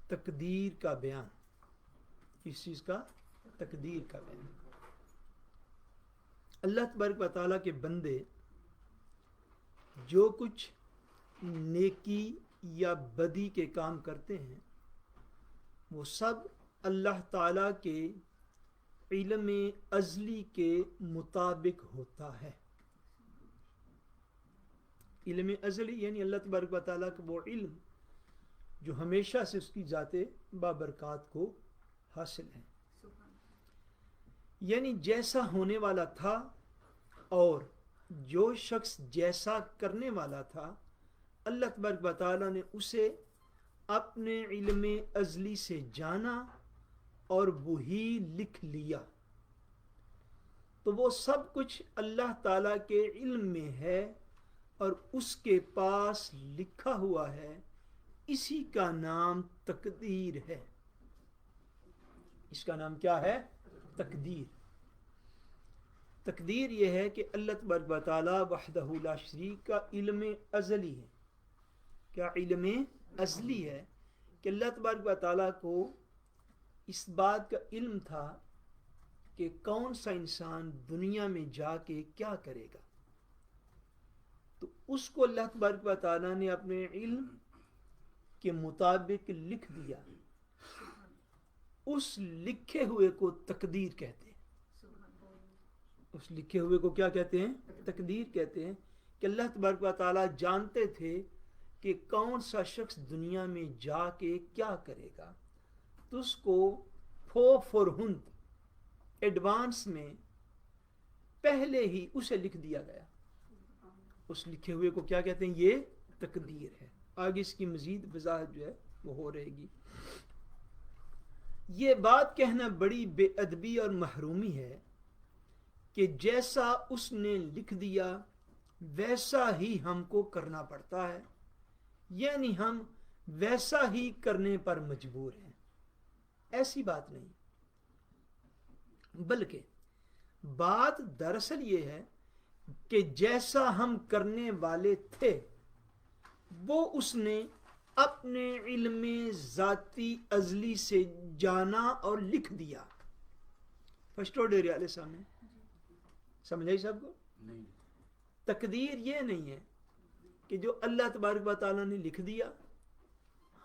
تقدیر کا بیان. کس چیز کا؟ تقدیر کا بیان. اللہ تبارک و تعالیٰ کے بندے جو کچھ نیکی یا بدی کے کام کرتے ہیں وہ سب اللہ تعالیٰ کے علم ازلی کے مطابق ہوتا ہے. علم ازلی یعنی اللہ تبارک و تعالیٰ کا وہ علم جو ہمیشہ سے اس کی ذات بابرکات کو حاصل ہے. یعنی جیسا ہونے والا تھا اور جو شخص جیسا کرنے والا تھا اللہ تبارک و تعالیٰ نے اسے اپنے علم ازلی سے جانا اور وہی لکھ لیا. تو وہ سب کچھ اللہ تعالیٰ کے علم میں ہے اور اس کے پاس لکھا ہوا ہے. اسی کا نام تقدیر ہے. اس کا نام کیا ہے؟ تقدیر. تقدیر یہ ہے کہ اللہ تبارک و تعالیٰ وحدہ لا شریک کا علم ازلی ہے. کیا علم ازلی ہے کہ اللہ تبارک و تعالیٰ کو اس بات کا علم تھا کہ کون سا انسان دنیا میں جا کے کیا کرے گا. تو اس کو اللہ تبارک و تعالیٰ نے اپنے علم کے مطابق لکھ دیا. اس لکھے ہوئے کو تقدیر کہتے ہیں. اس لکھے ہوئے کو کیا کہتے ہیں؟ تقدیر کہتے ہیں. کہ اللہ تبارک و تعالیٰ جانتے تھے کہ کون سا شخص دنیا میں جا کے کیا کرے گا تو اس کو فور ہند ایڈوانس میں پہلے ہی اسے لکھ دیا گیا. اس لکھے ہوئے کو کیا کہتے ہیں؟ یہ تقدیر ہے. آگے اس کی مزید وضاحت جو ہے وہ ہو رہے گی. یہ بات کہنا بڑی بے ادبی اور محرومی ہے کہ جیسا اس نے لکھ دیا ویسا ہی ہم کو کرنا پڑتا ہے. یعنی ہم ویسا ہی کرنے پر مجبور ہیں. ایسی بات نہیں، بلکہ بات دراصل یہ ہے کہ جیسا ہم کرنے والے تھے وہ اس نے اپنے علم ذاتی ازلی سے جانا اور لکھ دیا. فرسٹ آرڈر والے سامنے سمجھ آئی سب کو؟ نہیں. تقدیر یہ نہیں ہے کہ جو اللہ تبارک و تعالیٰ نے لکھ دیا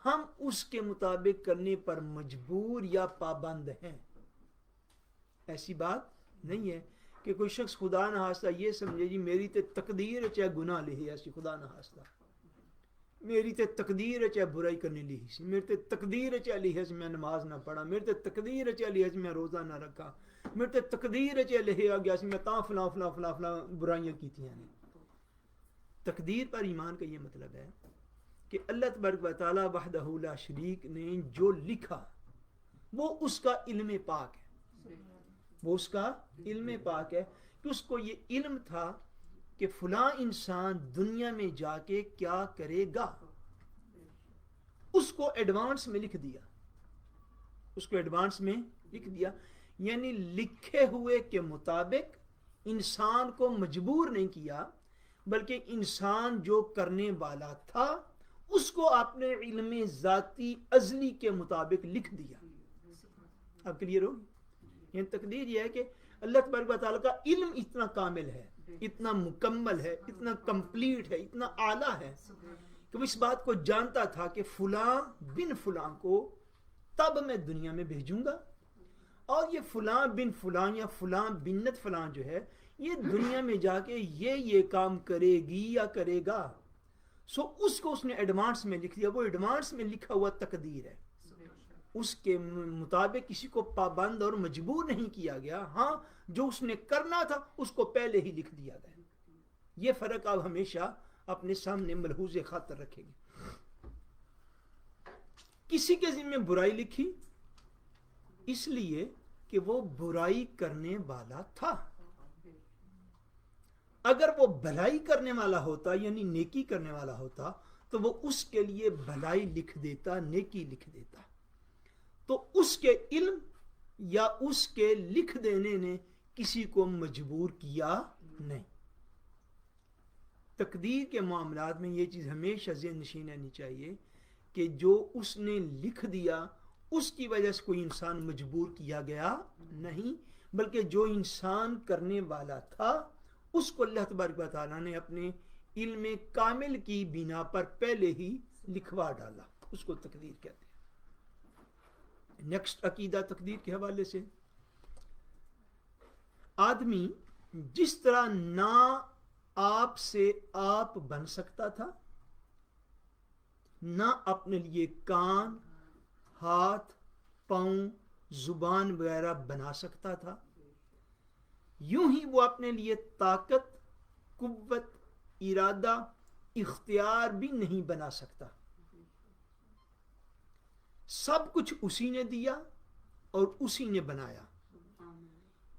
ہم اس کے مطابق کرنے پر مجبور یا پابند ہیں. ایسی بات نہیں ہے کہ کوئی شخص خدا نہ خواستہ یہ سمجھے جی میری تے تقدیر چاہے گناہ لہی ایسی خدا نہ خواستہ، میری تے تقدیر چاہے برائی کرنے لی سی، میری تے تقدیر چاہے لی ہے میں نماز نہ پڑھا، میری تے تقدیر چاہے لی ہے میں روزہ نہ رکھا، میری تے تقدیر چاہے لہی آ گیا میں تاں فلاں فلاں فلاں فلاں برائیاں کی تھیں. تقدیر پر ایمان کا یہ مطلب ہے کہ اللہ تبارک و تعالیٰ وحدہ لا شریک نے جو لکھا وہ اس کا علم پاک ہے. وہ اس کا علم پاک ہے کہ اس کو یہ علم تھا کہ فلاں انسان دنیا میں جا کے کیا کرے گا. اس کو ایڈوانس میں لکھ دیا. اس کو ایڈوانس میں لکھ دیا یعنی لکھے ہوئے کے مطابق انسان کو مجبور نہیں کیا بلکہ انسان جو کرنے والا تھا اس کو اپنے علم ذاتی ازلی کے مطابق لکھ دیا. اب کلیئر ہوگی؟ یعنی تقدیر یہ ہے کہ اللہ تبارک و تعالیٰ کا علم اتنا کامل ہے، اتنا مکمل ہے، اتنا کمپلیٹ ہے، اتنا اعلیٰ ہے کہ وہ اس بات کو جانتا تھا کہ فلاں بن فلاں کو تب میں دنیا میں بھیجوں گا اور یہ فلاں بن فلاں یا فلاں بنت فلاں جو ہے یہ دنیا میں جا کے یہ کام کرے گی یا کرے گا. سو اس کو اس نے ایڈوانس میں لکھ دیا. وہ ایڈوانس میں لکھا ہوا تقدیر ہے. اس کے مطابق کسی کو پابند اور مجبور نہیں کیا گیا. ہاں جو اس نے کرنا تھا اس کو پہلے ہی لکھ دیا گیا. یہ فرق آپ ہمیشہ اپنے سامنے ملحوظ خاطر رکھیں گے. کسی کے ذمہ برائی لکھی اس لیے کہ وہ برائی کرنے والا تھا. اگر وہ بھلائی کرنے والا ہوتا یعنی نیکی کرنے والا ہوتا تو وہ اس کے لیے بھلائی لکھ دیتا، نیکی لکھ دیتا. تو اس کے علم یا اس کے لکھ دینے نے کسی کو مجبور کیا نہیں. تقدیر کے معاملات میں یہ چیز ہمیشہ ذہن نشین رہنی چاہیے کہ جو اس نے لکھ دیا اس کی وجہ سے کوئی انسان مجبور کیا گیا نہیں، بلکہ جو انسان کرنے والا تھا اس کو اللہ تبارک و تعالیٰ نے اپنے علم کامل کی بنا پر پہلے ہی لکھوا ڈالا، اس کو تقدیر کہتے ہیں۔ نیکسٹ عقیدہ تقدیر کے حوالے سے، آدمی جس طرح نہ آپ سے آپ بن سکتا تھا، نہ اپنے لیے کان، ہاتھ، پاؤں، زبان وغیرہ بنا سکتا تھا، یوں ہی وہ اپنے لیے طاقت، قوت، ارادہ، اختیار بھی نہیں بنا سکتا۔ سب کچھ اسی نے دیا اور اسی نے بنایا۔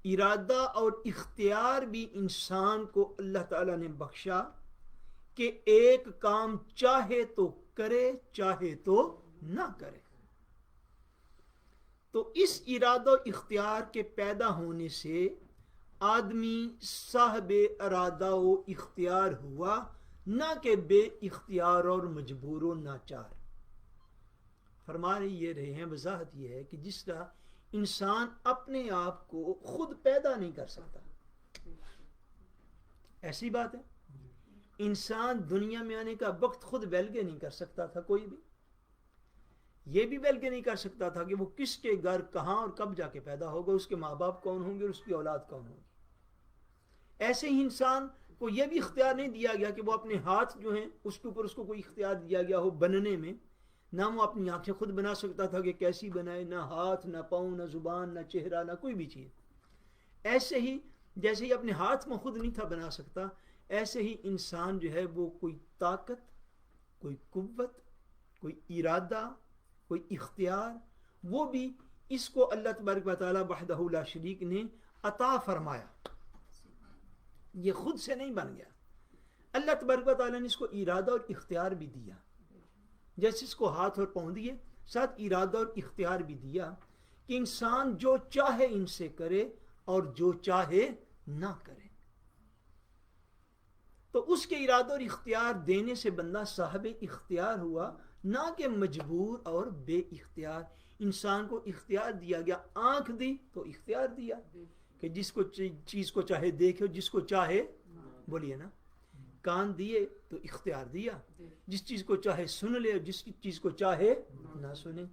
ارادہ اور اختیار بھی انسان کو اللہ تعالیٰ نے بخشا کہ ایک کام چاہے تو کرے، چاہے تو نہ کرے۔ تو اس ارادہ و اختیار کے پیدا ہونے سے آدمی صاحب ارادہ و اختیار ہوا، نہ کہ بے اختیار اور مجبور و ناچار۔ فرما رہے ہیں وضاحت یہ ہے کہ جس طرح انسان اپنے آپ کو خود پیدا نہیں کر سکتا، ایسی بات ہے، انسان دنیا میں آنے کا وقت خود ویلگے نہیں کر سکتا تھا، کوئی بھی یہ بھی ویلگے نہیں کر سکتا تھا کہ وہ کس کے گھر کہاں اور کب جا کے پیدا ہوگا، اس کے ماں باپ کون ہوں گے اور اس کی اولاد کون ہوگی۔ ایسے ہی انسان کو یہ بھی اختیار نہیں دیا گیا کہ وہ اپنے ہاتھ جو ہیں اس کے اوپر اس کو کوئی اختیار دیا گیا ہو بننے میں، نہ وہ اپنی آنکھیں خود بنا سکتا تھا کہ کیسی بنائے، نہ ہاتھ، نہ پاؤں، نہ زبان، نہ چہرہ، نہ کوئی بھی چیز۔ ایسے ہی جیسے ہی اپنے ہاتھ میں خود نہیں تھا بنا سکتا، ایسے ہی انسان جو ہے وہ کوئی طاقت، کوئی قوت، کوئی ارادہ، کوئی اختیار، وہ بھی اس کو اللہ تبارک و تعالی وحدہ لا شریک نے عطا فرمایا، یہ خود سے نہیں بن گیا۔ اللہ تبارک و تعالی نے اس کو ارادہ اور اختیار بھی دیا، جیسے اس کو ہاتھ اور پاؤں دیے، ساتھ ارادہ اور اختیار بھی دیا کہ انسان جو چاہے ان سے کرے اور جو چاہے نہ کرے۔ تو اس کے ارادہ اور اختیار دینے سے بندہ صاحب اختیار ہوا، نہ کہ مجبور اور بے اختیار۔ انسان کو اختیار دیا گیا، آنکھ دی تو اختیار دیا کہ جس کو چیز کو چاہے دیکھے، جس کو چاہے بولیے نا، کان دیے تو اختیار دیا، جس چیز کو چاہے سن لے اور جس چیز کو چاہے نہ سنے۔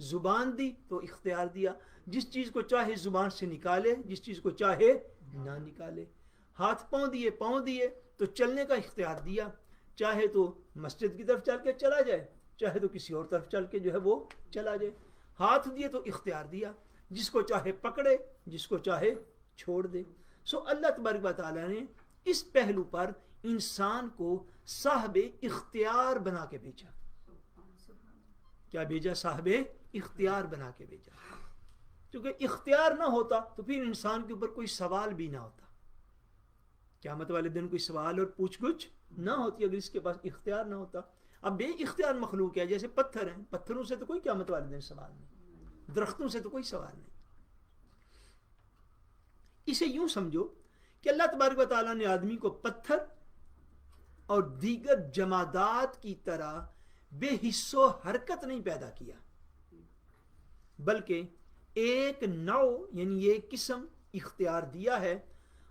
زبان دی تو اختیار دیا، جس چیز کو چاہے زبان سے نکالے، جس چیز کو چاہے نہ نکالے۔ ہاتھ پاؤں دیے تو چلنے کا اختیار دیا، چاہے تو مسجد کی طرف چل کے چلا جائے، چاہے تو کسی اور طرف چل کے جو ہے وہ چلا جائے۔ ہاتھ دیے تو اختیار دیا، جس کو چاہے پکڑے، جس کو چاہے چھوڑ دے۔ سو اللہ تبارک و تعالیٰ نے اس پہلو پر انسان کو صاحب اختیار بنا کے بھیجا۔ کیا بھیجا؟ صاحب اختیار بنا کے بھیجا۔ کیونکہ اختیار نہ ہوتا تو پھر انسان کے اوپر کوئی سوال بھی نہ ہوتا، قیامت والے دن کوئی سوال اور پوچھ گچھ نہ ہوتی اگر اس کے پاس اختیار نہ ہوتا۔ اب بے اختیار مخلوق ہے، جیسے پتھر ہیں، پتھروں سے تو کوئی قیامت والے دن سوال نہیں، درختوں سے تو کوئی سوال نہیں۔ اسے یوں سمجھو کہ اللہ تبارک و تعالیٰ نے آدمی کو پتھر اور دیگر جمادات کی طرح بے حس و حرکت نہیں پیدا کیا، بلکہ ایک نوع یعنی ایک قسم اختیار دیا ہے،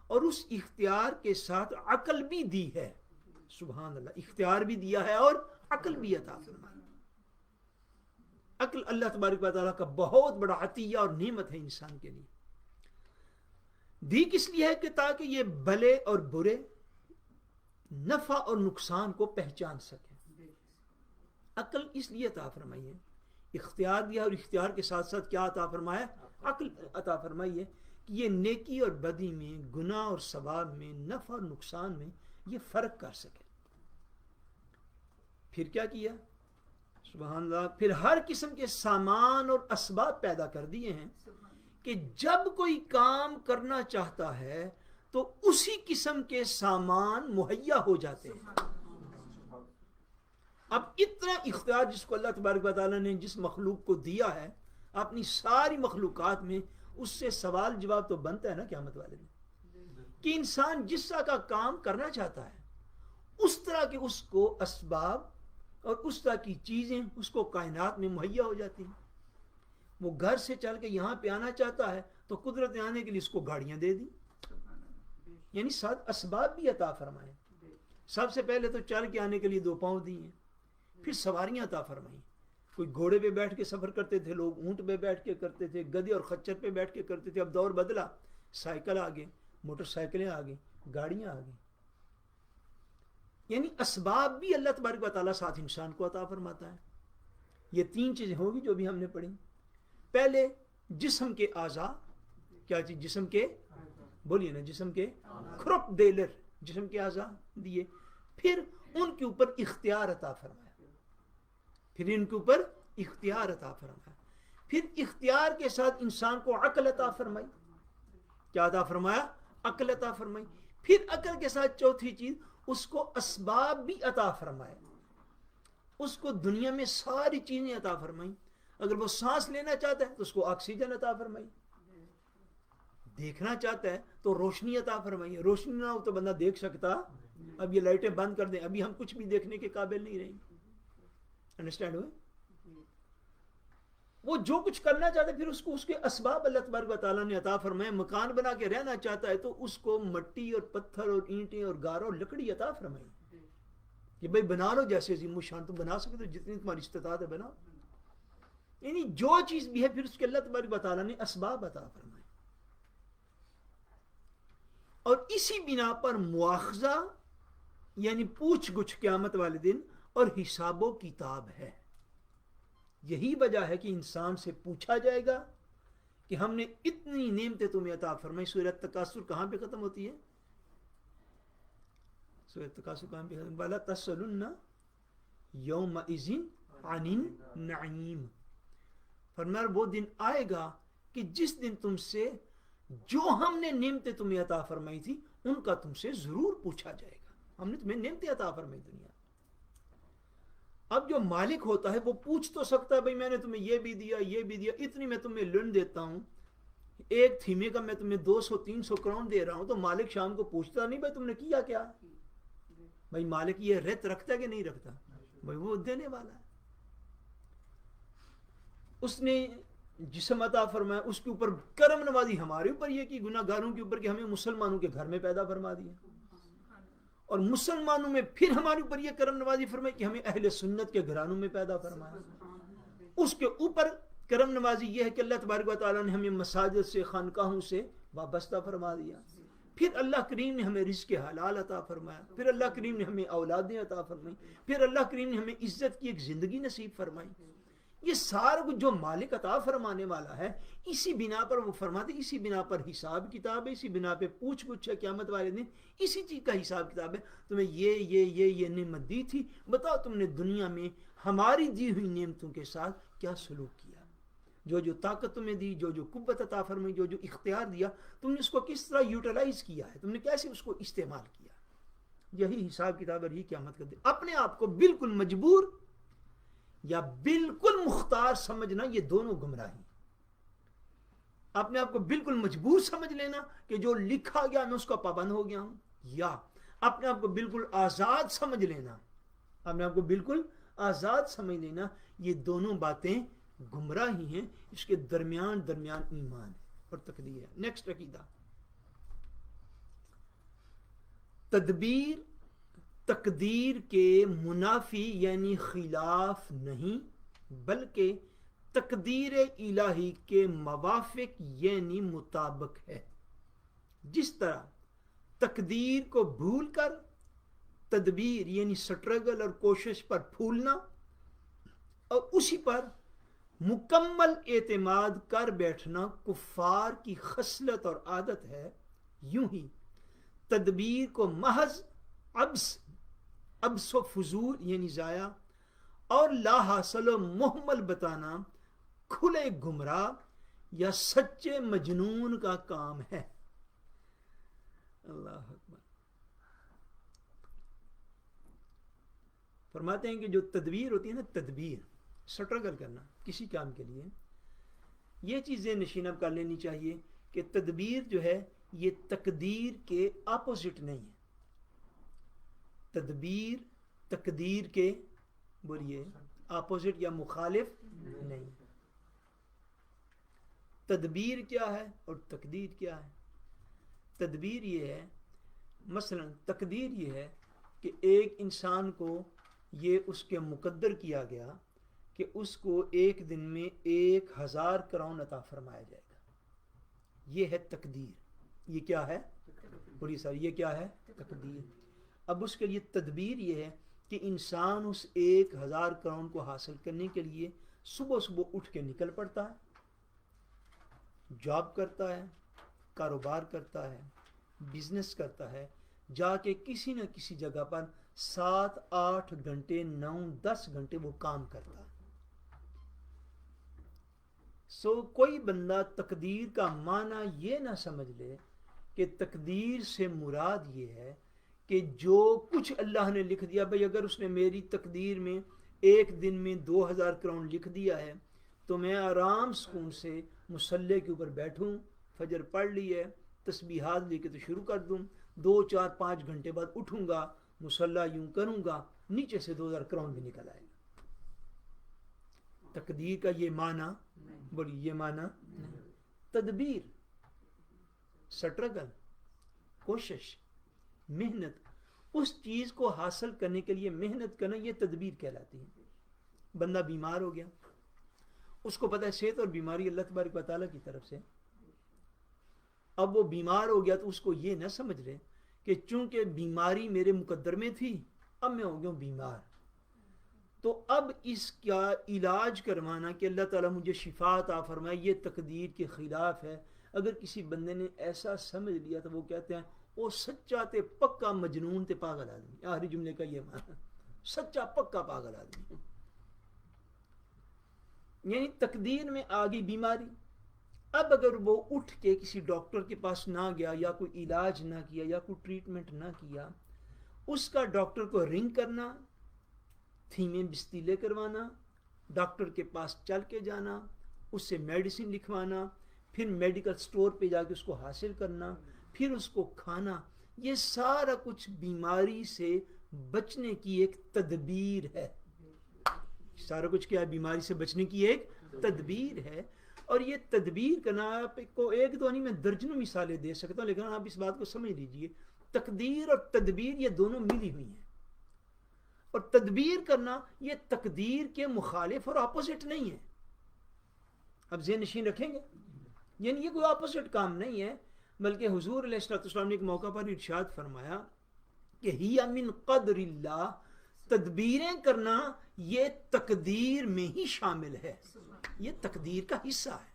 اور اس اختیار کے ساتھ عقل بھی دی ہے۔ سبحان اللہ، اختیار بھی دیا ہے اور عقل بھی عطا فرمائی۔ عقل اللہ تبارک و تعالیٰ کا بہت بڑا عطیہ اور نعمت ہے انسان کے لیے۔ دی کس لیے ہے کہ تاکہ یہ بھلے اور برے، نفع اور نقصان کو پہچان سکے۔ عقل اس لیے عطا فرمائی ہے، اختیار دیا اور اختیار کے ساتھ ساتھ کیا عطا فرمایا؟ عقل عطا فرمائی ہے کہ یہ نیکی اور بدی میں، گناہ اور ثواب میں، نفع اور نقصان میں یہ فرق کر سکے۔ پھر کیا کیا؟ سبحان اللہ، پھر ہر قسم کے سامان اور اسباب پیدا کر دیے ہیں کہ جب کوئی کام کرنا چاہتا ہے تو اسی قسم کے سامان مہیا ہو جاتے ہیں۔ اب اتنا اختیار جس کو اللہ تبارک و تعالیٰ نے جس مخلوق کو دیا ہے اپنی ساری مخلوقات میں، اس سے سوال جواب تو بنتا ہے نا قیامت والے دن، کہ انسان جس طرح کا کام کرنا چاہتا ہے اس طرح کے اس کو اسباب اور اس طرح کی چیزیں اس کو کائنات میں مہیا ہو جاتی ہیں. وہ گھر سے چل کے یہاں پہ آنا چاہتا ہے تو قدرت نے آنے کے لیے اس کو گاڑیاں دے دی. یعنی ساتھ اسباب بھی عطا فرمائے. سب سے پہلے تو چل کے آنے کے لیے 2 پاؤں دی ہیں, پھر سواریاں عطا فرمائیں. کوئی گھوڑے پہ بیٹھ کے سفر کرتے تھے, لوگ اونٹ پہ بیٹھ کے کرتے تھے, گدھے اور خچر پہ بیٹھ کے کرتے تھے. اب دور بدلا, سائیکل آ گئے, موٹر سائیکلیں آ گئی, گاڑیاں آ گئی. یعنی اسباب بھی اللہ تبارک و تعالیٰ ساتھ انسان کو عطا فرماتا ہے. یہ 3 چیزیں ہوگی جو بھی ہم نے پڑھی. پہلے جسم کے اعضاء, کیا چیز؟ جسم کے, بولیے نا, جسم کے کھرپ دیلر, جسم کے اعضاء دیے. پھر ان کے اوپر اختیار عطا فرمایا, پھر ان کے اوپر اختیار عطا فرمایا. پھر اختیار کے ساتھ انسان کو عقل عطا فرمائی. کیا عطا فرمایا؟ عقل عطا فرمائی. پھر عقل کے ساتھ چوتھی چیز, اس کو اسباب بھی عطا فرمائے. اس کو دنیا میں ساری چیزیں عطا فرمائی. اگر وہ سانس لینا چاہتا ہے تو اس کو آکسیجن عطا فرمائی. دیکھنا چاہتا ہے تو روشنی عطا فرمائی. روشنی نہ ہو تو بندہ دیکھ سکتا. اب یہ لائٹیں بند کر دیں, ابھی ہم کچھ بھی دیکھنے کے قابل نہیں رہیں. انڈرسٹینڈ ہوئے؟ وہ جو کچھ کرنا چاہتا ہے پھر اس کو اس کے اسباب اللہ تبارک و تعالیٰ نے عطا فرمائے. مکان بنا کے رہنا چاہتا ہے تو اس کو مٹی اور پتھر اور اینٹیں اور گاروں اور لکڑی عطا فرمائی کہ بھائی بنا لو, جیسے عظیم الشان تم بنا سکتے ہو, جتنی تمہاری استطاعت ہے بناؤ. یعنی جو چیز بھی ہے پھر اس کے اللہ تبارک و تعالیٰ نے اسباب عطا فرمائے. اور اسی بنا پر مواخذہ یعنی پوچھ گچھ قیامت والے دن اور حساب و کتاب ہے. یہی وجہ ہے کہ انسان سے پوچھا جائے گا کہ ہم نے اتنی نعمتیں تمہیں عطا فرمائی. سورۃ تکاثر کہاں پہ ختم ہوتی ہے؟ سورۃ تکاثر کہاں پہ ختم؟ وَلَا تَسْأَلُنَّ يَوْمَئِذٍ عَنِ النَّعِيمِ. فرمایا وہ دن آئے گا کہ جس دن تم سے جو ہم نے نعمتیں تمہیں عطا فرمائی تھی ان کا تم سے ضرور پوچھا جائے گا. ہم نے تمہیں نعمتیں عطا فرمائی دنیا. اب جو مالک ہوتا ہے وہ پوچھ تو سکتا ہے بھائی میں نے تمہیں یہ بھی دیا, یہ بھی دیا, اتنی میں تمہیں لن دیتا ہوں, ایک تھیمے کا میں تمہیں 200-300 کروڑ دے رہا ہوں. تو مالک شام کو پوچھتا نہیں بھائی تم نے کیا کیا. بھائی مالک یہ رت رکھتا ہے کہ نہیں رکھتا؟ بھائی وہ دینے والا ہے. اس نے جسم عطا فرمایا, اس کے اوپر کرم نوازی ہمارے اوپر یہ کہ گناہ گاروں کے اوپر کہ ہمیں مسلمانوں کے گھر میں پیدا فرما دیا, اور مسلمانوں میں پھر ہمارے اوپر یہ کرم نوازی فرمائی کہ ہمیں اہل سنت کے گھرانوں میں پیدا فرمایا. اس کے اوپر کرم نوازی یہ ہے کہ اللہ تبارک و تعالیٰ نے ہمیں مساجد سے, خانقاہوں سے وابستہ فرما دیا. پھر اللہ کریم نے ہمیں رزق حلال عطا فرمایا. پھر اللہ کریم نے ہمیں اولادیں عطا فرمائی. پھر اللہ کریم نے ہمیں عزت کی ایک زندگی نصیب فرمائی. یہ سارا کچھ جو مالک عطا فرمانے والا ہے, اسی بنا پر وہ فرماتے, اسی بنا پر حساب کتاب ہے, اسی بنا پہ پوچھ گچھ ہے قیامت والے دن, اسی چیز کا حساب کتاب ہے. تمہیں یہ نعمت دی تھی, بتاؤ تم نے دنیا میں ہماری دی ہوئی نعمتوں کے ساتھ کیا سلوک کیا. جو طاقت تمہیں دی, جو قوت عطا فرمائی, جو اختیار دیا, تم نے اس کو کس طرح یوٹیلائز کیا ہے, تم نے کیسے اس کو استعمال کیا. یہی حساب کتاب ہے, یہی قیامت کا دن. اپنے آپ کو بالکل مجبور یا بالکل مختار سمجھنا, یہ دونوں گمراہی. اپنے آپ کو بالکل مجبور سمجھ لینا کہ جو لکھا گیا میں اس کا پابند ہو گیا ہوں, یا اپنے آپ کو بالکل آزاد سمجھ لینا, اپنے آپ کو بالکل آزاد سمجھ لینا, یہ دونوں باتیں گمراہی ہیں. اس کے درمیان ایمان اور تقدیر ہے. نیکسٹ عقیدہ, تدبیر تقدیر کے منافی یعنی خلاف نہیں, بلکہ تقدیر الہی کے موافق یعنی مطابق ہے. جس طرح تقدیر کو بھول کر تدبیر یعنی سٹرگل اور کوشش پر پھولنا اور اسی پر مکمل اعتماد کر بیٹھنا کفار کی خصلت اور عادت ہے, یوں ہی تدبیر کو محض عبث و فضول یعنی ضائع اور لا حاصل و محمل بتانا کھلے گمراہ یا سچے مجنون کا کام ہے. اللہ اکبر. فرماتے ہیں کہ جو تدبیر ہوتی ہے نا, تدبیر سٹرگل کرنا کسی کام کے لیے, یہ چیزیں نشین اب کر لینی چاہیے کہ تدبیر جو ہے یہ تقدیر کے اپوزٹ نہیں ہے. تدبیر تقدیر کے بولیے اپوزٹ یا مخالف نہیں. تدبیر کیا ہے اور تقدیر کیا ہے؟ تدبیر یہ ہے، مثلا تقدیر یہ ہے کہ ایک انسان کو یہ اس کے مقدر کیا گیا کہ اس کو ایک دن میں 1000 کراؤن عطا فرمایا جائے گا. یہ ہے تقدیر. یہ کیا ہے؟ بولیے سر یہ کیا ہے؟ تقدیر. اب اس کے لیے تدبیر یہ ہے کہ انسان اس 1000 کراؤن کو حاصل کرنے کے لیے صبح صبح اٹھ کے نکل پڑتا ہے، جاب کرتا ہے، کاروبار کرتا ہے، بزنس کرتا ہے، جا کے کسی نہ کسی جگہ پر 7 8 گھنٹے 9 10 گھنٹے وہ کام کرتا ہے. کوئی بندہ تقدیر کا معنی یہ نہ سمجھ لے کہ تقدیر سے مراد یہ ہے کہ جو کچھ اللہ نے لکھ دیا، بھئی اگر اس نے میری تقدیر میں ایک دن میں 2000 کراؤن لکھ دیا ہے تو میں آرام سکون سے مصلی کے اوپر بیٹھوں، فجر پڑھ لی ہے، تسبیحات لے کے تو شروع کر دوں، 2 4 5 گھنٹے بعد اٹھوں گا، مصلی یوں کروں گا، نیچے سے 2000 کراؤن بھی نکل آئے گا. تقدیر کا یہ معنی بولی یہ معنی نہیں. تدبیر، سٹرگل، کوشش، محنت، اس چیز کو حاصل کرنے کے لیے محنت کرنا، یہ تدبیر کہلاتی ہے. بندہ بیمار ہو گیا، اس کو پتہ ہے صحت اور بیماری اللہ تبارک و تعالیٰ کی طرف سے. اب وہ بیمار ہو گیا تو اس کو یہ نہ سمجھ لے کہ چونکہ بیماری میرے مقدر میں تھی اب میں ہو گیا ہوں بیمار، تو اب اس کا علاج کروانا کہ اللہ تعالیٰ مجھے شفا عطا فرمائے یہ تقدیر کے خلاف ہے. اگر کسی بندے نے ایسا سمجھ لیا تو وہ کہتے ہیں وہ سچا تے پکا مجنون تے پاگل آدمی. آخری جملے کا یہ معنی، سچا پکا پاگل آدمی. یعنی تقدیر میں آ گئی بیماری. اب اگر وہ اٹھ کے کسی ڈاکٹر کے پاس نہ گیا یا کوئی علاج نہ کیا یا کوئی ٹریٹمنٹ نہ کیا، اس کا ڈاکٹر کو رنگ کرنا، تھیمیں بستیلے کروانا، ڈاکٹر کے پاس چل کے جانا، اس سے میڈیسن لکھوانا، پھر میڈیکل سٹور پہ جا کے اس کو حاصل کرنا، پھر اس کو کھانا، یہ سارا کچھ بیماری سے بچنے کی ایک تدبیر ہے. سارا کچھ کیا ہے؟ بیماری سے بچنے کی ایک تدبیر ہے. اور یہ تدبیر کرنا آپ کو ایک دو نہیں، میں درجنوں مثالیں دے سکتا ہوں، لیکن آپ اس بات کو سمجھ لیجئے تقدیر اور تدبیر یہ دونوں ملی ہوئی ہیں. اور تدبیر کرنا یہ تقدیر کے مخالف اور اپوزٹ نہیں ہے. اب ذہن نشین رکھیں گے، یعنی یہ کوئی اپوزٹ کام نہیں ہے، بلکہ حضور علیہ السلام نے ایک موقع پر ارشاد فرمایا کہ ہی من قدر اللہ، تدبیریں کرنا یہ تقدیر میں ہی شامل ہے، یہ تقدیر کا حصہ ہے.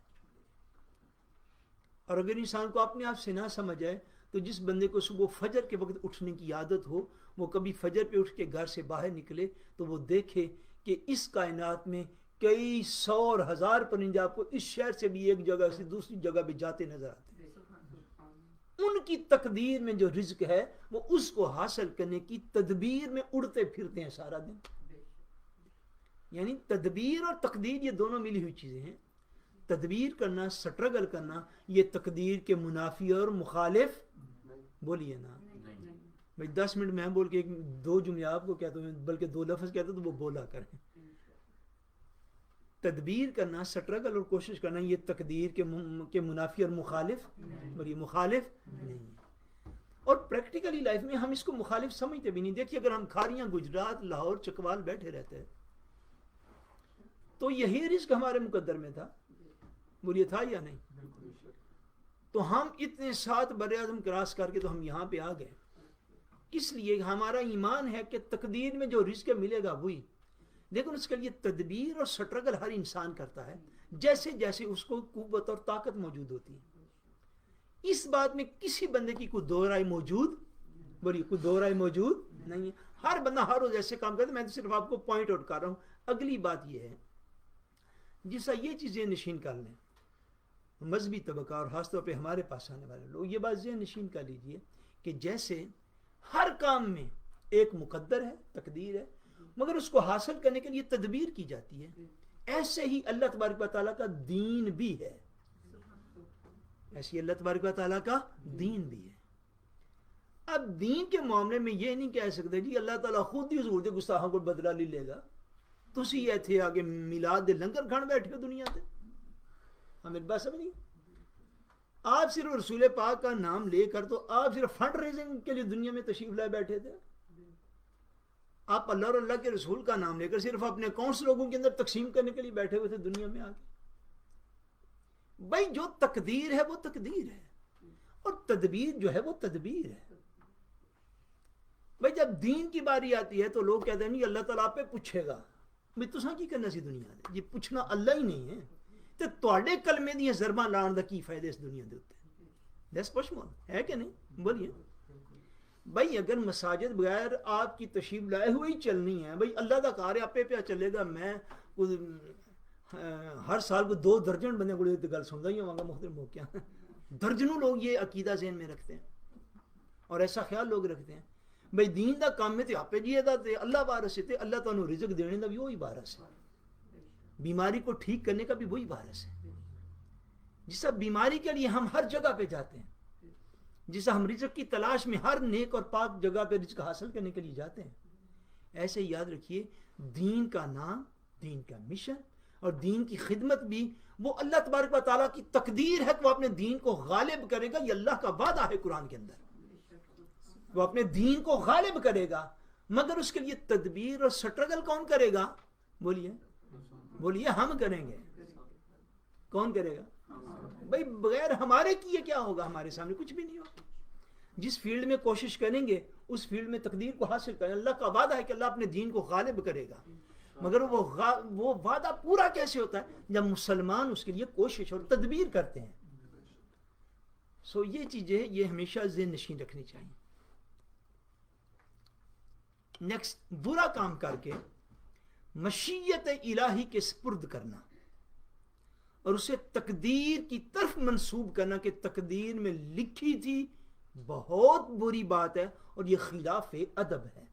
اور اگر انسان کو اپنے آپ سے نہ سمجھ آئے تو جس بندے کو صبح فجر کے وقت اٹھنے کی عادت ہو، وہ کبھی فجر پہ اٹھ کے گھر سے باہر نکلے تو وہ دیکھے کہ اس کائنات میں کئی 100 اور 1000 پرندے آپ کو اس شہر سے بھی ایک جگہ سے دوسری جگہ پہ جاتے نظر آتے ہیں. ان کی تقدیر میں جو رزق ہے وہ اس کو حاصل کرنے کی تدبیر میں اڑتے پھرتے ہیں سارا دن. یعنی تدبیر اور تقدیر یہ دونوں ملی ہوئی چیزیں ہیں. تدبیر کرنا، سٹرگل کرنا، یہ تقدیر کے منافی اور مخالف بولیے نا. بھائی 10 منٹ میں بول کے 2 جملے آپ کو کہتا ہوں، بلکہ 2 لفظ کہتا ہوں تو وہ بولا کریں. تدبیر کرنا، سٹرگل اور کوشش کرنا یہ تقدیر کے منافی اور مخالف بولیے مخالف نہیں. اور پریکٹیکلی لائف میں ہم اس کو مخالف سمجھتے بھی نہیں. دیکھیے اگر ہم کھاریاں گجرات لاہور چکوال بیٹھے رہتے ہیں تو یہی رزق ہمارے مقدر میں تھا، بولیے تھا یا نہیں؟ تو ہم اتنے 7 بر اعظم کراس کر کے تو ہم یہاں پہ آ گئے. اس لیے ہمارا ایمان ہے کہ تقدیر میں جو رزق ملے گا وہی، لیکن اس کے لیے تدبیر اور سٹرگل ہر انسان کرتا ہے جیسے جیسے اس کو قوت اور طاقت موجود ہوتی ہے. اس بات میں کسی بندے کی کوئی دو رائے موجود بولیے کوئی دو رائے موجود نہیں ہے. ہر بندہ ہر روز ایسے کام کرتا ہے. میں تو صرف آپ کو پوائنٹ آؤٹ کر رہا ہوں. اگلی بات یہ ہے جس سے یہ چیزیں نشین کر لیں، مذہبی طبقہ اور خاص طور پہ ہمارے پاس آنے والے لوگ یہ بات ذہن نشین کر لیجئے کہ جیسے ہر کام میں ایک مقدر ہے، تقدیر ہے، مگر اس کو حاصل کرنے کے لیے تدبیر کی جاتی ہے، ایسے ہی اللہ تبارک و تعالیٰ کا دین بھی ہے. ایسے ہی اللہ تبارک و تعالیٰ کا دین بھی ہے. اب دین کے معاملے میں یہ نہیں کہہ سکتے جی اللہ تعالیٰ خود ہی حضور دے گستاخوں کو بدلہ لے لے گا. تسی ایتھے آگے میلاد دے لنگر کھان بیٹھے ہو دنیا تے. ہاں میری بات سمجھ نہیں. آپ صرف رسول پاک کا نام لے کر تو آپ صرف فنڈ ریزنگ کے لیے دنیا میں تشریف لائے بیٹھے تھے. آپ اللہ اور اللہ کے رسول کا نام لے کر صرف اپنے اکاؤنٹس لوگوں کے اندر تقسیم کرنے کے لیے بیٹھے ہوئے تھے دنیا میں آگے. بھائی جو تقدیر ہے وہ تقدیر ہے, اور تدبیر جو ہے وہ تدبیر ہے. بھائی جب دین کی باری آتی ہے تو لوگ کہتے ہیں نہیں اللہ تعالیٰ آپ پہ پوچھے گا. بھائی تساں کی کرنا سی دنیا دے, یہ پوچھنا اللہ ہی نہیں ہے تے تواڈے کلمے دی ضرباں لان دا کی فائدہ اس دنیا دے اوتے. دس پشمون ہے کہ نہیں؟ بولیے. بھائی اگر مساجد بغیر آپ کی تشریف لائے ہوئے ہی چلنی ہے, بھائی اللہ دا کار ہے آپ پہ چلے گا. میں ہر سال کو 2 درجن بندے کو گل سنتا ہی ہوں گا مختلف موقع. درجنوں لوگ یہ عقیدہ ذہن میں رکھتے ہیں اور ایسا خیال لوگ رکھتے ہیں بھئی دین دا کام میں تے آپ جیے دا تے اللہ وارث ہے, تے اللہ تانوں رزق دینے دا بھی وہی وارث ہے, بیماری کو ٹھیک کرنے کا بھی وہی وارث ہے. جس بیماری کے لیے ہم ہر جگہ پہ جاتے ہیں, جس ہم رزق کی تلاش میں ہر نیک اور پاک جگہ پہ رزق حاصل کرنے کے لیے جاتے ہیں, ایسے یاد رکھیے دین کا نام, دین کا مشن اور دین کی خدمت بھی وہ اللہ تبارک و تعالیٰ کی تقدیر ہے کہ وہ اپنے دین کو غالب کرے گا. یہ اللہ کا وعدہ ہے قرآن کے اندر, وہ اپنے دین کو غالب کرے گا. مگر اس کے لیے تدبیر اور سٹرگل کون کرے گا؟ بولیے بولیے. ہم کریں گے. کون کرے گا؟ بھائی بغیر ہمارے کیے کیا ہوگا؟ ہمارے سامنے کچھ بھی نہیں ہوگا. جس فیلڈ میں کوشش کریں گے اس فیلڈ میں تقدیر کو حاصل کریں. اللہ کا وعدہ ہے کہ اللہ اپنے دین کو غالب کرے گا. مگر وہ وعدہ پورا کیسے ہوتا ہے؟ جب مسلمان اس کے لیے کوشش اور تدبیر کرتے ہیں. سو یہ چیزیں یہ ہمیشہ ذہن نشین رکھنی چاہیے. نیکسٹ, برا کام کر کے مشیت الہی کے سپرد کرنا اور اسے تقدیر کی طرف منسوب کرنا کہ تقدیر میں لکھی تھی, بہت بری بات ہے. اور یہ خلاف ادب ہے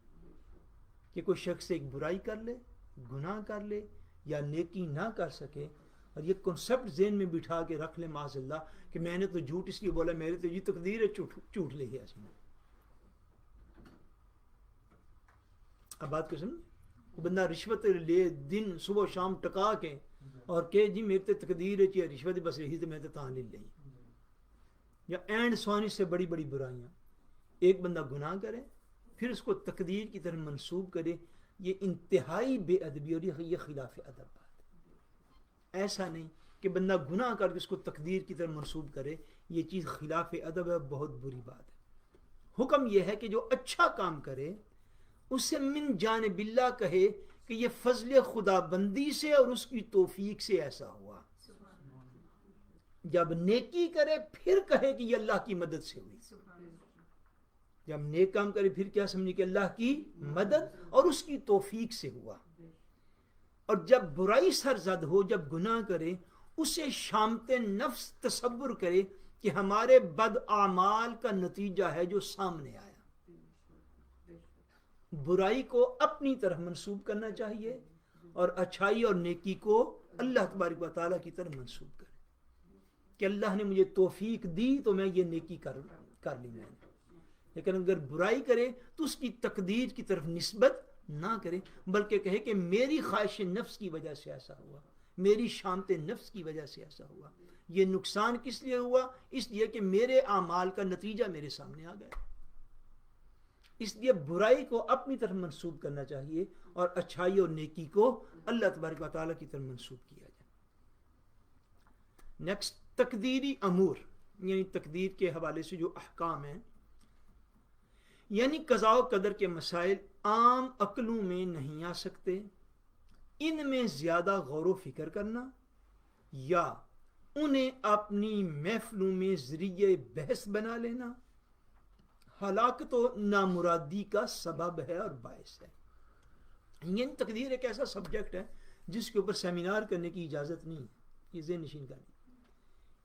کہ کوئی شخص ایک برائی کر لے, گناہ کر لے یا نیکی نہ کر سکے اور یہ کنسپٹ ذہن میں بٹھا کے رکھ لے معاذ اللہ کہ میں نے تو جھوٹ اس لیے بولا, میرے تو یہ تقدیر ہے, جھوٹ لے گیا اس میں. اب بات کو سن, بندہ رشوت لے دن صبح شام ٹکا کے اور کہ جی میرے تے تقدیر ہے رشوت بس رہی تو میں تے تاں لے لئی. یا اینڈ سوانی سے بڑی بڑی برائیاں. ایک بندہ گناہ کرے پھر اس کو تقدیر کی طرف منسوب کرے, یہ انتہائی بے ادبی اور یہ خلاف ادب بات ہے. ایسا نہیں کہ بندہ گناہ کر کے اس کو تقدیر کی طرف منسوب کرے, یہ چیز خلاف ادب ہے, بہت بری بات ہے. حکم یہ ہے کہ جو اچھا کام کرے اسے من جانب اللہ کہے کہ یہ فضل خدا بندی سے اور اس کی توفیق سے ایسا ہوا. جب نیکی کرے پھر کہے کہ یہ اللہ کی مدد سے ہوئی. جب نیک کام کرے پھر کیا سمجھے کہ اللہ کی مدد اور اس کی توفیق سے ہوا. اور جب برائی سرزد ہو, جب گناہ کرے, اسے شامت نفس تصور کرے کہ ہمارے بد اعمال کا نتیجہ ہے جو سامنے آیا. برائی کو اپنی طرف منسوب کرنا چاہیے اور اچھائی اور نیکی کو اللہ تبارک و تعالیٰ کی طرف منسوب کرے کہ اللہ نے مجھے توفیق دی تو میں یہ نیکی کر لی میں نے. لیکن اگر برائی کرے تو اس کی تقدیر کی طرف نسبت نہ کرے, بلکہ کہے کہ میری خواہش نفس کی وجہ سے ایسا ہوا, میری شامت نفس کی وجہ سے ایسا ہوا. یہ نقصان کس لیے ہوا؟ اس لیے کہ میرے اعمال کا نتیجہ میرے سامنے آ گیا. اس لیے برائی کو اپنی طرف منسوب کرنا چاہیے اور اچھائی اور نیکی کو اللہ تبارک و تعالیٰ کی طرف منسوب کیا جائے. نیکسٹ, تقدیری امور یعنی تقدیر کے حوالے سے جو احکام ہیں, یعنی قضاء و قدر کے مسائل عام عقلوں میں نہیں آ سکتے. ان میں زیادہ غور و فکر کرنا یا انہیں اپنی محفلوں میں ذریعہ بحث بنا لینا ہلاکت و نامرادی کا سبب ہے اور باعث ہے. یعنی تقدیر ایک ایسا سبجیکٹ ہے جس کے اوپر سیمینار کرنے کی اجازت نہیں ہے, یہ ذہن نشین کرنی.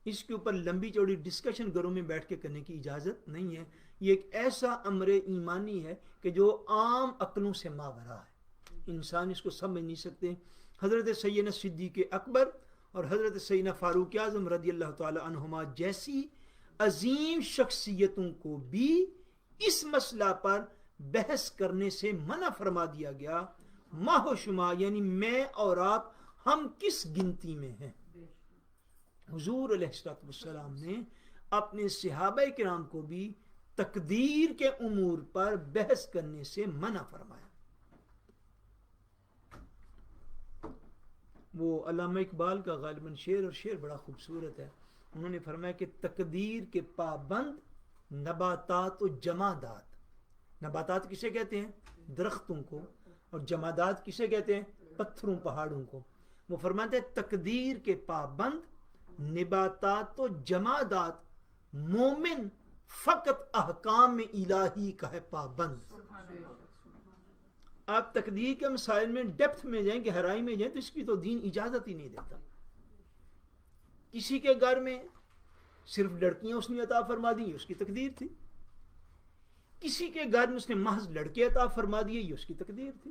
اس کے اوپر لمبی چوڑی ڈسکشن گھروں میں بیٹھ کے کرنے کی اجازت نہیں ہے. یہ ایک ایسا امر ایمانی ہے کہ جو عام عقلوں سے ماورا ہے, انسان اس کو سمجھ نہیں سکتے. حضرت سیدنا صدیق اکبر اور حضرت سیدنا فاروق اعظم رضی اللہ تعالی عنہما جیسی عظیم شخصیتوں کو بھی اس مسئلہ پر بحث کرنے سے منع فرما دیا گیا. ماہ و شمار یعنی میں اور آپ ہم کس گنتی میں ہیں. حضور علیہ السلام نے اپنے صحابہ کرام کو بھی تقدیر کے امور پر بحث کرنے سے منع فرمایا. وہ علامہ اقبال کا غالباً شعر، اور شعر بڑا خوبصورت ہے. انہوں نے فرمایا کہ تقدیر کے پابند نباتات و جمادات. نباتات کسے کہتے ہیں؟ درختوں کو. اور جمادات کسے کہتے ہیں؟ پتھروں پہاڑوں کو. وہ فرماتے ہیں تقدیر کے پابند نباتات و جمادات، مومن فقط احکام الہی کا ہے پابند. آپ تقدیر کے مسائل میں ڈیپتھ میں جائیں، گہرائی میں جائیں، تو اس کی تو دین اجازت ہی نہیں دیتا. کسی کے گھر میں صرف لڑکیاں اس نے عطا فرما دی، یہ اس کی تقدیر تھی. کسی کے گھر میں اس نے محض لڑکے عطا فرما دیے، یہ اس کی تقدیر تھی.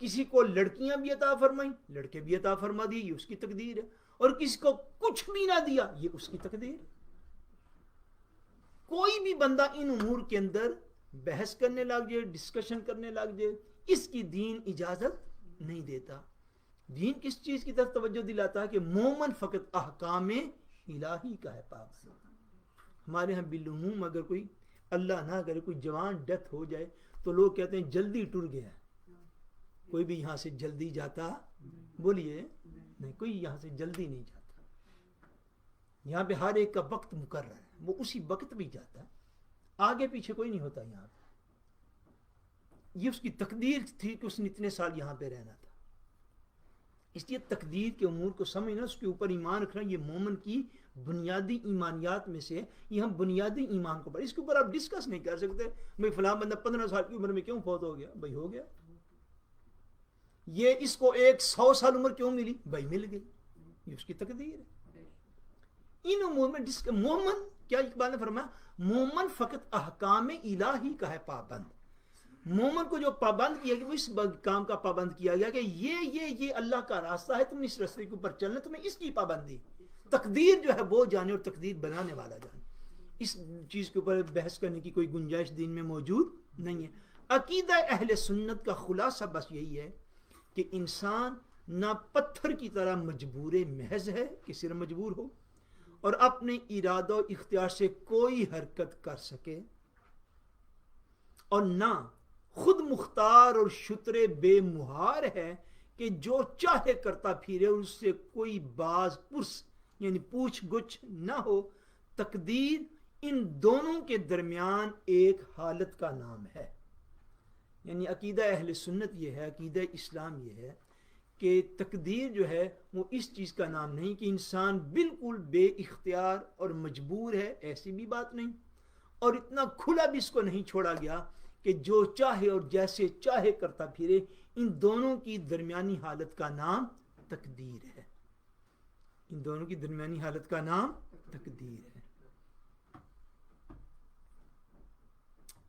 کسی کو لڑکیاں بھی عطا فرمائیں، لڑکے بھی عطا فرما دیے، یہ اس کی تقدیر ہے. اور کسی کو کچھ بھی نہ دیا، یہ اس کی تقدیر. کوئی بھی بندہ ان امور کے اندر بحث کرنے لگ جائے، ڈسکشن کرنے لگ جائے، اس کی دین اجازت نہیں دیتا. دین کس چیز کی طرف توجہ دلاتا ہے کہ مومن فقط احکام الہی کا ہے پابند. ہمارے ہاں بالعموم اگر کوئی اللہ نہ کرے کوئی جوان ڈیتھ ہو جائے تو لوگ کہتے ہیں جلدی ٹر گیا. کوئی بھی یہاں سے جلدی جاتا؟ بولیے نہیں، کوئی یہاں سے جلدی نہیں جاتا. یہاں پہ ہر ایک کا وقت مقرر ہے، وہ اسی وقت بھی جاتا ہے. آگے پیچھے کوئی نہیں ہوتا یہاں پہ. یہ اس کی تقدیر تھی کہ اس نے اتنے سال یہاں پہ رہنا تھا. اس لیے تقدیر کے امور کو سمجھنا، اس کے اوپر ایمان رکھنا، یہ مومن کی بنیادی ایمانیات میں سے. یہ ہم بنیادی ایمان کو اس کے اوپر آپ ڈسکس نہیں کر سکتے. بھائی فلاں بندہ 15 سال کی عمر میں کیوں فوت ہو گیا؟ بھائی ہو گیا. یہ اس کو 100 سال عمر کیوں ملی؟ بھائی مل گئی. یہ اس کی تقدیر ہے. ان امور میں مومن کیا اقبال نے فرمایا؟ مومن فقط احکام الہی کا ہے پابند. مومن کو جو پابند کیا گیا وہ اس کام کا پابند کیا گیا کہ یہ اللہ کا راستہ ہے، تم نے اس راستے کے اوپر چلنا، تمہیں اس کی پابندی. تقدیر جو ہے وہ جانے اور تقدیر بنانے والا جانے. اس چیز کے اوپر بحث کرنے کی کوئی گنجائش دین میں موجود نہیں ہے. عقیدہ اہل سنت کا خلاصہ بس یہی ہے کہ انسان نہ پتھر کی طرح مجبور محض ہے کہ صرف مجبور ہو اور اپنے ارادہ و اختیار سے کوئی حرکت کر سکے، اور نہ خود مختار اور شتر بے مہار ہے کہ جو چاہے کرتا پھرے اور اس سے کوئی باز پرس یعنی پوچھ گچھ نہ ہو. تقدیر ان دونوں کے درمیان ایک حالت کا نام ہے. یعنی عقیدہ اہل سنت یہ ہے، عقیدہ اسلام یہ ہے کہ تقدیر جو ہے وہ اس چیز کا نام نہیں کہ انسان بالکل بے اختیار اور مجبور ہے، ایسی بھی بات نہیں. اور اتنا کھلا بھی اس کو نہیں چھوڑا گیا کہ جو چاہے اور جیسے چاہے کرتا پھرے. ان دونوں کی درمیانی حالت کا نام تقدیر ہے. ان دونوں کی درمیانی حالت کا نام تقدیر ہے.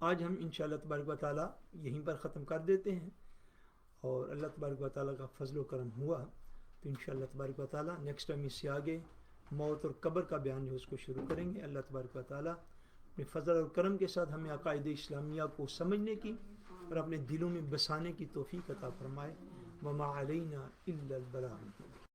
آج ہم انشاءاللہ تبارک و تعالی یہیں پر ختم کر دیتے ہیں، اور اللہ تبارک و تعالی کا فضل و کرم ہوا تو انشاءاللہ تبارک و تعالی نیکسٹ ٹائم اس سے آگے موت اور قبر کا بیان جو اس کو شروع کریں گے. اللہ تبارک و تعالی اپنے فضل اور کرم کے ساتھ ہمیں عقائد اسلامیہ کو سمجھنے کی اور اپنے دلوں میں بسانے کی توفیق عطا فرمائے. وما علینا الا البلاغ.